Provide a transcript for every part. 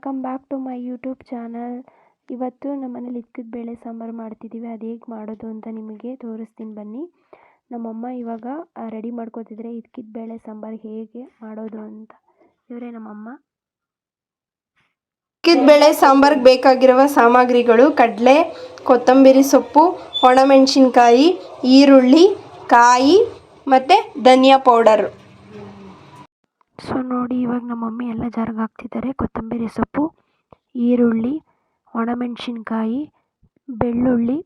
Welcome back to my YouTube channel. ಇವತ್ತು ನಮ್ಮನೇಲಿ ಇಕ್ಕದ ಬೇಳೆ ಸಾಂಬಾರು ಮಾಡ್ತಿದ್ದೀವಿ. ಅದು ಹೇಗೆ ಮಾಡೋದು ಅಂತ ನಿಮಗೆ ತೋರಿಸ್ತೀನಿ ಬನ್ನಿ. ನಮ್ಮಮ್ಮ ಇವಾಗ ರೆಡಿ ಮಾಡ್ಕೋತಿದ್ರೆ ಇಕ್ಕಿದ ಬೇಳೆ ಸಾಂಬಾರು ಹೇಗೆ ಮಾಡೋದು ಅಂತ. ಇವರೇ ನಮ್ಮಮ್ಮ. ಇಕ್ಕಿದ ಬೇಳೆ ಸಾಂಬಾರಿಗೆ ಬೇಕಾಗಿರುವ ಸಾಮಗ್ರಿಗಳು: ಕಡಲೆ, ಕೊತ್ತಂಬರಿ ಸೊಪ್ಪು, ಒಣಮೆಣಸಿನ್ಕಾಯಿ, ಈರುಳ್ಳಿ, ಕಾಯಿ ಮತ್ತು ಧನಿಯಾ ಪೌಡರ್. ಸೊ ನೋಡಿ, ಇವಾಗ ನಮ್ಮ ಮಮ್ಮಿ ಎಲ್ಲ ಜಾರಿಗೆ ಹಾಕ್ತಿದ್ದಾರೆ. ಕೊತ್ತಂಬರಿ ಸೊಪ್ಪು, ಈರುಳ್ಳಿ, ಒಣಮೆಣಸಿನ್ಕಾಯಿ, ಬೆಳ್ಳುಳ್ಳಿ,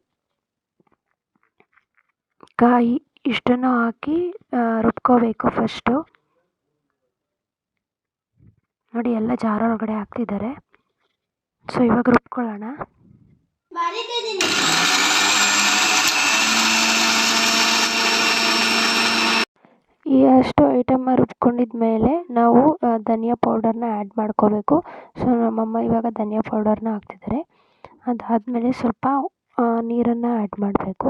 ಕಾಯಿ ಇಷ್ಟನ್ನು ಹಾಕಿ ರುಬ್ಕೋಬೇಕು. ಫಸ್ಟು ನೋಡಿ ಎಲ್ಲ ಜಾರ ಒಳಗಡೆ ಹಾಕ್ತಿದ್ದಾರೆ. ಸೊ ಇವಾಗ ರುಬ್ಕೊಳ್ಳೋಣ. ಈ ಅಷ್ಟು ಐಟಮ್ ರುಬ್ಕೊಂಡಿದ್ಮೇಲೆ ನಾವು ಧನಿಯಾ ಪೌಡರ್ನ ಆ್ಯಡ್ ಮಾಡ್ಕೋಬೇಕು. ಸೊ ನಮ್ಮಮ್ಮ ಇವಾಗ ಧನಿಯಾ ಪೌಡರ್ನ ಹಾಕ್ತಿದ್ದಾರೆ. ಅದಾದಮೇಲೆ ಸ್ವಲ್ಪ ನೀರನ್ನು ಆ್ಯಡ್ ಮಾಡಬೇಕು.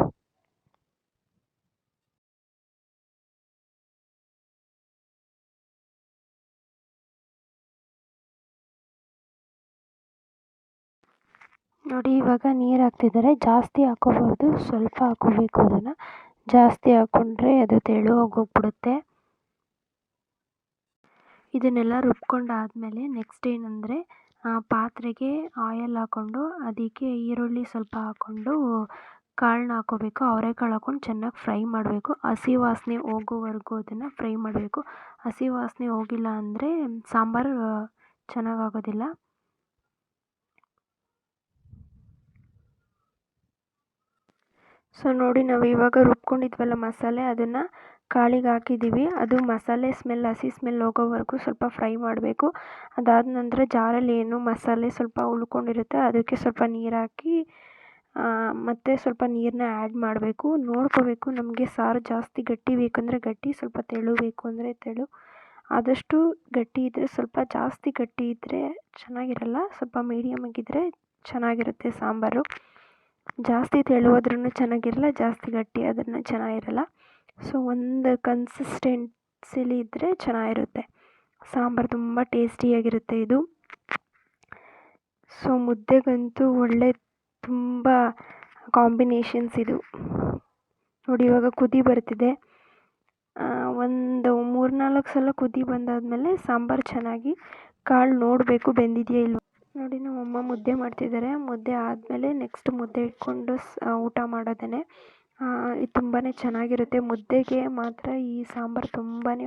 ನೋಡಿ ಇವಾಗ ನೀರು ಹಾಕ್ತಿದ್ದಾರೆ. ಜಾಸ್ತಿ ಹಾಕೋಬಾರ್ದು, ಸ್ವಲ್ಪ ಹಾಕೋಬೇಕು. ಅದನ್ನು ಜಾಸ್ತಿ ಹಾಕ್ಕೊಂಡ್ರೆ ಅದು ತೆಳು ಹೋಗ್ಬಿಡುತ್ತೆ. ಇದನ್ನೆಲ್ಲ ರುಬ್ಕೊಂಡಾದಮೇಲೆ ನೆಕ್ಸ್ಟ್ ಏನಂದರೆ, ಪಾತ್ರೆಗೆ ಆಯಲ್ ಹಾಕ್ಕೊಂಡು ಅದಕ್ಕೆ ಈರುಳ್ಳಿ ಸ್ವಲ್ಪ ಹಾಕ್ಕೊಂಡು ಕಾಳನ್ನ ಹಾಕ್ಕೋಬೇಕು. ಅವರೆಕಾಳು ಹಾಕ್ಕೊಂಡು ಚೆನ್ನಾಗಿ ಫ್ರೈ ಮಾಡಬೇಕು. ಹಸಿ ವಾಸನೆ ಹೋಗೋವರೆಗೂ ಅದನ್ನು ಫ್ರೈ ಮಾಡಬೇಕು. ಹಸಿ ವಾಸನೆ ಹೋಗಿಲ್ಲ ಅಂದರೆ ಸಾಂಬಾರು ಚೆನ್ನಾಗಾಗೋದಿಲ್ಲ. ಸೊ ನೋಡಿ, ನಾವು ಇವಾಗ ರುಬ್ಕೊಂಡಿದ್ವಲ್ಲ ಮಸಾಲೆ, ಅದನ್ನು ಕಾಳಿಗೆ ಹಾಕಿದ್ದೀವಿ. ಅದು ಮಸಾಲೆ ಸ್ಮೆಲ್, ಹಸಿ ಸ್ಮೆಲ್ ಹೋಗೋವರೆಗೂ ಸ್ವಲ್ಪ ಫ್ರೈ ಮಾಡಬೇಕು. ಅದಾದ ನಂತರ ಜಾರಲ್ಲಿ ಏನು ಮಸಾಲೆ ಸ್ವಲ್ಪ ಉಳ್ಕೊಂಡಿರುತ್ತೆ ಅದಕ್ಕೆ ಸ್ವಲ್ಪ ನೀರು ಹಾಕಿ ಮತ್ತು ಸ್ವಲ್ಪ ನೀರನ್ನ ಆ್ಯಡ್ ಮಾಡಬೇಕು. ನೋಡ್ಕೋಬೇಕು, ನಮಗೆ ಸಾರು ಜಾಸ್ತಿ ಗಟ್ಟಿ ಬೇಕಂದರೆ ಗಟ್ಟಿ, ಸ್ವಲ್ಪ ತೆಳು ಬೇಕು ಅಂದರೆ ತೆಳು. ಆದಷ್ಟು ಗಟ್ಟಿ ಇದ್ದರೆ ಸ್ವಲ್ಪ, ಜಾಸ್ತಿ ಗಟ್ಟಿ ಇದ್ದರೆ ಚೆನ್ನಾಗಿರಲ್ಲ. ಸ್ವಲ್ಪ ಮೀಡಿಯಮ್ ಆಗಿದ್ದರೆ ಚೆನ್ನಾಗಿರುತ್ತೆ ಸಾಂಬಾರು. ಜಾಸ್ತಿ ತೆಳು ಆದ್ರೂ ಚೆನ್ನಾಗಿರಲ್ಲ, ಜಾಸ್ತಿ ಗಟ್ಟಿ ಆದ್ರೂ ಚೆನ್ನಾಗಿರಲ್ಲ. ಸೊ ಒಂದು ಕನ್ಸಿಸ್ಟೆನ್ಸಿಲಿ ಇದ್ದರೆ ಚೆನ್ನಾಗಿರುತ್ತೆ ಸಾಂಬಾರು, ತುಂಬ ಟೇಸ್ಟಿಯಾಗಿರುತ್ತೆ ಇದು. ಸೊ ಮುದ್ದೆಗಂತೂ ಒಳ್ಳೆ ತುಂಬ ಕಾಂಬಿನೇಷನ್ಸ್ ಇದು. ನೋಡಿ ಇವಾಗ ಕುದಿ ಬರ್ತಿದೆ. ಒಂದು 3-4 ಸಲ ಕುದಿ ಬಂದಾದಮೇಲೆ ಸಾಂಬಾರು ಚೆನ್ನಾಗಿ ಕಾಳು ನೋಡಬೇಕು ಬೆಂದಿದೆಯಾ ಇಲ್ವ. ನೋಡಿ ನಮ್ಮಮ್ಮ ಮುದ್ದೆ ಮಾಡ್ತಿದ್ದಾರೆ. ಮುದ್ದೆ ಆದಮೇಲೆ ನೆಕ್ಸ್ಟ್ ಮುದ್ದೆ ಇಟ್ಕೊಂಡು ಊಟ ಮಾಡೋದೇ. ಇದು ತುಂಬಾ ಚೆನ್ನಾಗಿರುತ್ತೆ. ಮುದ್ದೆಗೆ ಮಾತ್ರ ಈ ಸಾಂಬಾರು ತುಂಬಾ